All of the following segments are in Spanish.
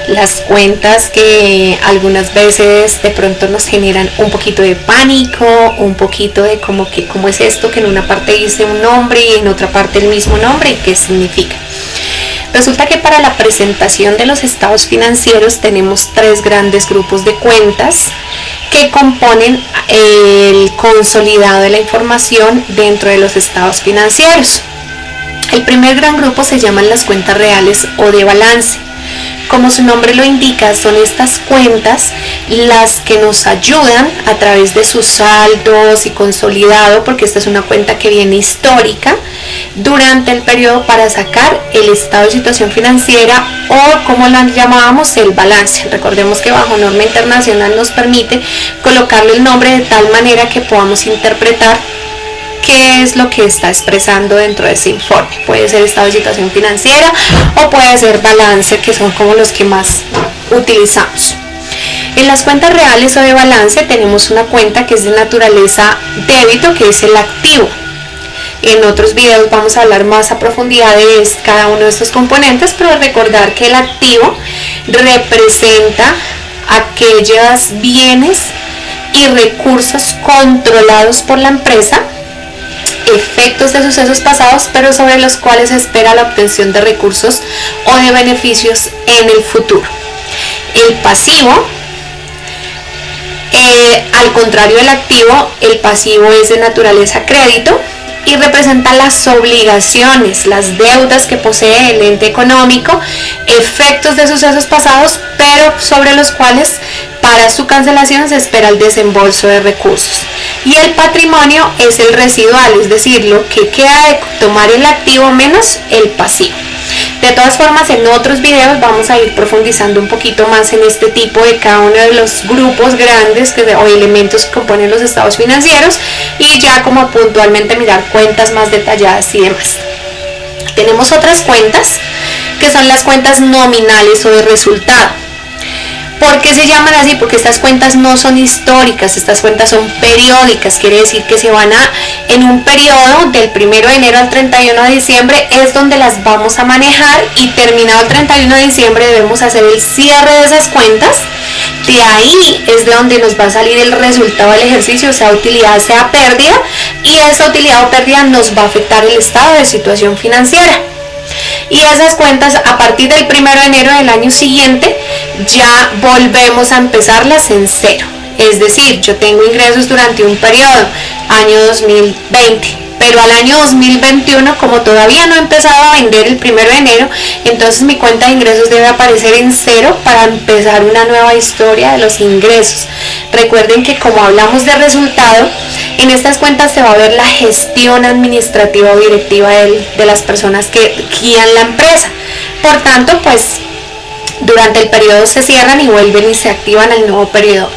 las cuentas que algunas veces de pronto nos generan un poquito de pánico, un poquito de como que cómo es esto que en una parte dice un nombre y en otra parte el mismo nombre y qué significa. Resulta que para la presentación de los estados financieros tenemos tres grandes grupos de cuentas que componen el consolidado de la información dentro de los estados financieros. El primer gran grupo se llaman las cuentas reales o de balance. Como su nombre lo indica, son estas cuentas las que nos ayudan a través de sus saldos y consolidado, porque esta es una cuenta que viene histórica, durante el periodo para sacar el estado de situación financiera o como lo llamábamos el balance. Recordemos que bajo norma internacional nos permite colocarle el nombre de tal manera que podamos interpretar qué es lo que está expresando dentro de ese informe. Puede ser estado de situación financiera o puede ser balance, que son como los que más utilizamos. En las cuentas reales o de balance tenemos una cuenta que es de naturaleza débito, que es el activo. En otros videos vamos a hablar más a profundidad de cada uno de estos componentes, pero recordar que el activo representa aquellos bienes y recursos controlados por la empresa, efectos de sucesos pasados, pero sobre los cuales se espera la obtención de recursos o de beneficios en el futuro. El pasivo, al contrario del activo, el pasivo es de naturaleza crédito y representa las obligaciones, las deudas que posee el ente económico, efectos de sucesos pasados, pero sobre los cuales para su cancelación se espera el desembolso de recursos. Y el patrimonio es el residual, es decir, lo que queda de tomar el activo menos el pasivo. De todas formas, en otros videos vamos a ir profundizando un poquito más en este tipo de cada uno de los grupos grandes o elementos que componen los estados financieros y ya como puntualmente mirar cuentas más detalladas y demás. Tenemos otras cuentas que son las cuentas nominales o de resultado. ¿Por qué se llaman así? Porque estas cuentas no son históricas, estas cuentas son periódicas, quiere decir que se van en un periodo del 1 de enero al 31 de diciembre es donde las vamos a manejar y terminado el 31 de diciembre debemos hacer el cierre de esas cuentas. De ahí es de donde nos va a salir el resultado del ejercicio, sea utilidad, sea pérdida, y esa utilidad o pérdida nos va a afectar el estado de situación financiera. Y esas cuentas a partir del 1 de enero del año siguiente ya volvemos a empezarlas en cero. Es decir, yo tengo ingresos durante un periodo, año 2020, pero al año 2021, como todavía no he empezado a vender el 1 de enero, entonces mi cuenta de ingresos debe aparecer en cero para empezar una nueva historia de los ingresos. Recuerden que como hablamos de resultado, en estas cuentas se va a ver la gestión administrativa o directiva de las personas que guían la empresa. Por tanto, pues durante el periodo se cierran y vuelven y se activan en el nuevo periodo.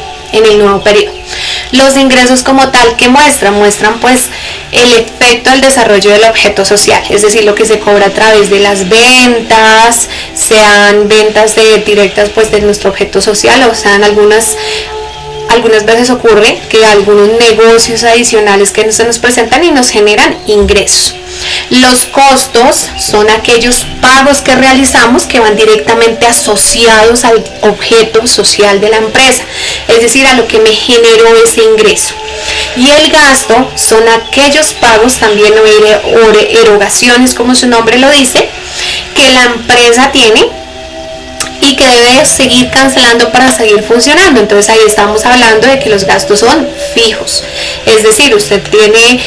Los ingresos como tal que muestran pues el efecto del desarrollo del objeto social, es decir, lo que se cobra a través de las ventas, sean ventas directas pues de nuestro objeto social, o sean algunas veces ocurre que algunos negocios adicionales que se nos presentan y nos generan ingresos. Los costos son aquellos pagos que realizamos que van directamente asociados al objeto social de la empresa, es decir, a lo que me generó ese ingreso. Y el gasto son aquellos pagos también o erogaciones, como su nombre lo dice, que la empresa tiene y que debe seguir cancelando para seguir funcionando. Entonces ahí estamos hablando de que los gastos son fijos, es decir, usted tiene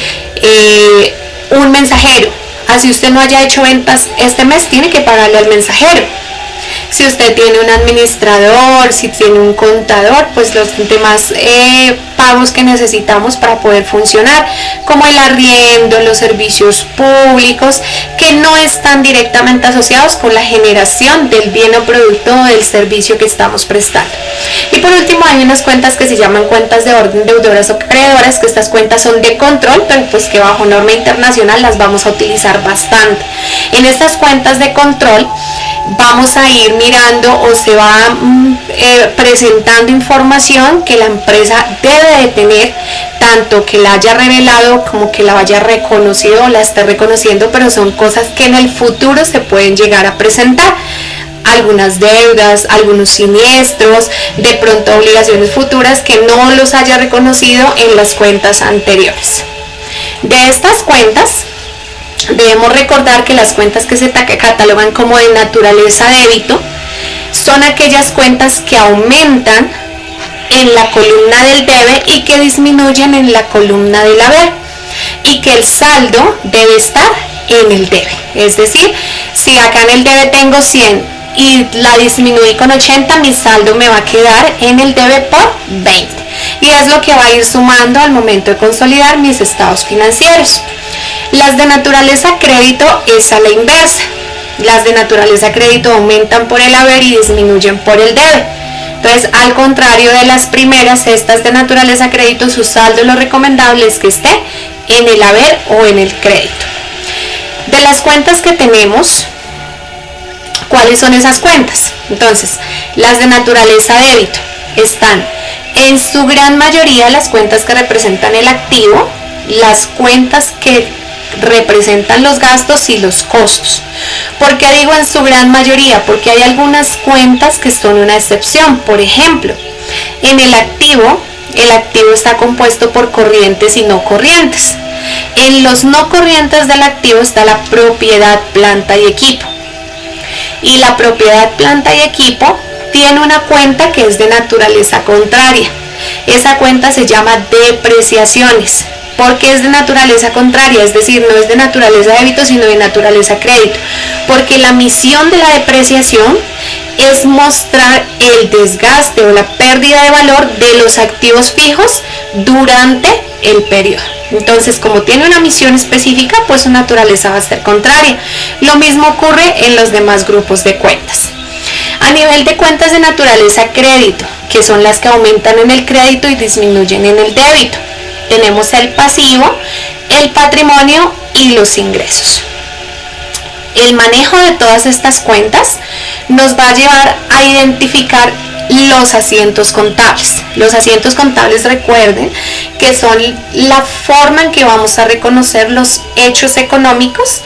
un mensajero, así usted no haya hecho ventas este mes, tiene que pagarle al mensajero. Si usted tiene un administrador, si tiene un contador, pues los demás pagos que necesitamos para poder funcionar, como el arriendo, los servicios públicos, que no están directamente asociados con la generación del bien o producto o del servicio que estamos prestando. Y por último hay unas cuentas que se llaman cuentas de orden deudoras o acreedoras, que estas cuentas son de control, pero pues que bajo norma internacional las vamos a utilizar bastante. En estas cuentas de control vamos a ir mirando o se va presentando información que la empresa debe de tener, tanto que la haya revelado como que la haya reconocido o la esté reconociendo, pero son cosas que en el futuro se pueden llegar a presentar. algunas deudas, algunos siniestros, de pronto obligaciones futuras que no los haya reconocido en las cuentas anteriores. De estas cuentas, debemos recordar que las cuentas que se catalogan como de naturaleza débito son aquellas cuentas que aumentan en la columna del debe y que disminuyen en la columna del haber, y que el saldo debe estar en el debe. Es decir, si acá en el debe tengo 100 y la disminuí con 80, mi saldo me va a quedar en el debe por 20, y es lo que va a ir sumando al momento de consolidar mis estados financieros. Las de naturaleza crédito es a la inversa. Las de naturaleza crédito aumentan por el haber y disminuyen por el debe. Entonces, al contrario de las primeras, estas de naturaleza crédito, su saldo lo recomendable es que esté en el haber o en el crédito. De las cuentas que tenemos, ¿cuáles son esas cuentas? Entonces, las de naturaleza débito están en su gran mayoría las cuentas que representan el activo, las cuentas que representan los gastos y los costos. ¿Por qué digo en su gran mayoría? Porque hay algunas cuentas que son una excepción. Por ejemplo, en el activo está compuesto por corrientes y no corrientes. En los no corrientes del activo está la propiedad, planta y equipo. Y la propiedad, planta y equipo tiene una cuenta que es de naturaleza contraria. Esa cuenta se llama depreciaciones. Porque es de naturaleza contraria, es decir, no es de naturaleza débito, sino de naturaleza crédito. Porque la misión de la depreciación es mostrar el desgaste o la pérdida de valor de los activos fijos durante el periodo. Entonces, como tiene una misión específica, pues su naturaleza va a ser contraria. Lo mismo ocurre en los demás grupos de cuentas. A nivel de cuentas de naturaleza crédito, que son las que aumentan en el crédito y disminuyen en el débito, tenemos el pasivo, el patrimonio y los ingresos. El manejo de todas estas cuentas nos va a llevar a identificar los asientos contables. Los asientos contables, recuerden que son la forma en que vamos a reconocer los hechos económicos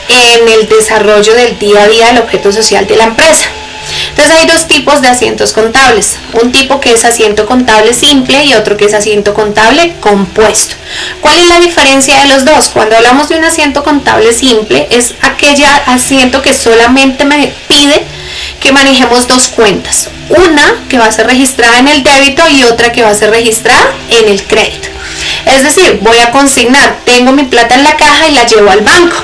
en el desarrollo del día a día del objeto social de la empresa. Entonces hay dos tipos de asientos contables, un tipo que es asiento contable simple y otro que es asiento contable compuesto. ¿Cuál es la diferencia de los dos? Cuando hablamos de un asiento contable simple, es aquel asiento que solamente me pide que manejemos dos cuentas, una que va a ser registrada en el débito y otra que va a ser registrada en el crédito. Es decir, voy a consignar, tengo mi plata en la caja y la llevo al banco.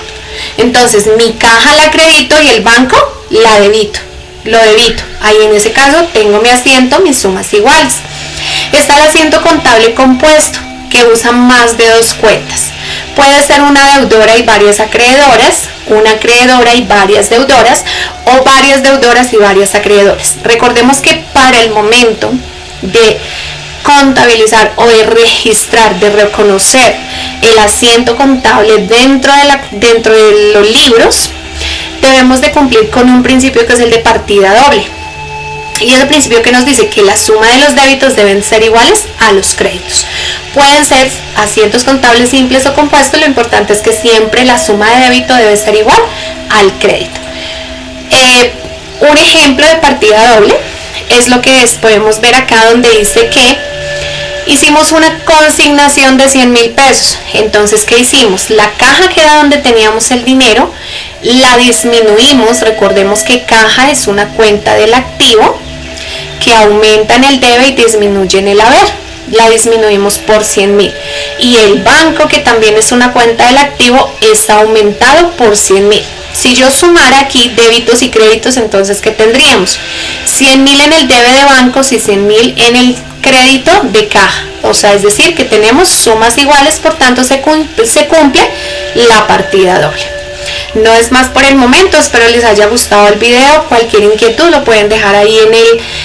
Entonces mi caja la acredito y el banco la debito. Lo debito. Ahí en ese caso tengo mi asiento, mis sumas iguales. Está el asiento contable compuesto, que usa más de dos cuentas. Puede ser una deudora y varias acreedoras, una acreedora y varias deudoras, o varias deudoras y varias acreedoras. Recordemos que para el momento de contabilizar o de registrar, de reconocer el asiento contable dentro de los libros, debemos de cumplir con un principio que es el de partida doble, y es el principio que nos dice que la suma de los débitos deben ser iguales a los créditos. Pueden ser asientos contables simples o compuestos, lo importante es que siempre la suma de débito debe ser igual al crédito. Un ejemplo de partida doble es lo que podemos ver acá, donde dice que hicimos una consignación de 100,000 pesos. Entonces, ¿qué hicimos? La caja, que era donde teníamos el dinero, la disminuimos. Recordemos que caja es una cuenta del activo que aumenta en el debe y disminuye en el haber. La disminuimos por 100,000. Y el banco, que también es una cuenta del activo, es aumentado por 100,000. Si yo sumara aquí débitos y créditos, entonces ¿qué tendríamos? 100,000 en el debe de bancos y 100,000 en el crédito de caja. O sea, es decir, que tenemos sumas iguales, por tanto se cumple la partida doble. No es más por el momento, espero les haya gustado el video. Cualquier inquietud lo pueden dejar ahí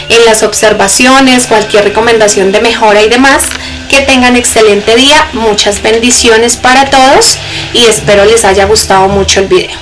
en las observaciones, cualquier recomendación de mejora y demás. Que tengan excelente día, muchas bendiciones para todos y espero les haya gustado mucho el video.